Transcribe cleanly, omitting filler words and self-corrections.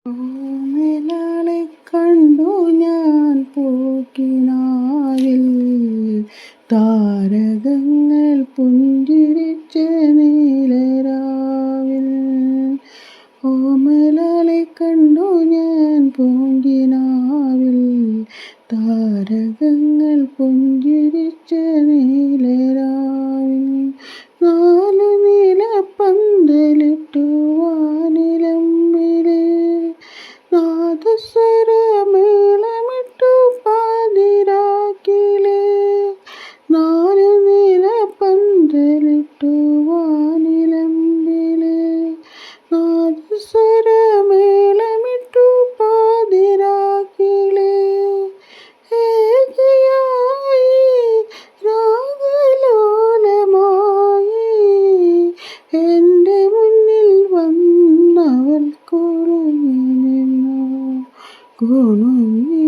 ഓമലാളെ കണ്ടു ഞാൻ പൂക്കിനാവിൽ, താരകങ്ങൾ പുഞ്ചിരിച്ച നീലരാവിൽ. ഓമലാളെ കണ്ടു ഞാൻ പൂങ്കിനാവിൽ, താരകങ്ങൾ പുഞ്ചിരിച്ച നീലരാവിൽ. നാലു നീലപ്പന്തലിട്ടു വാനിലമ്പിലെ, നാദസ്വരമേളമിട്ടു പാതിരാക്കിലെ. നാലു നീലപ്പന്തലിട്ടു വാനിലമ്പിലെ, നാദസ്വരമേളമിട്ടു പാതിരാക്കിലെ. ഏകിയായി രാഗലോലമായി എൻ്റെ മുന്നിൽ വന്നവൾ കുണുങ്ങി നിന്നു, കുണുങ്ങി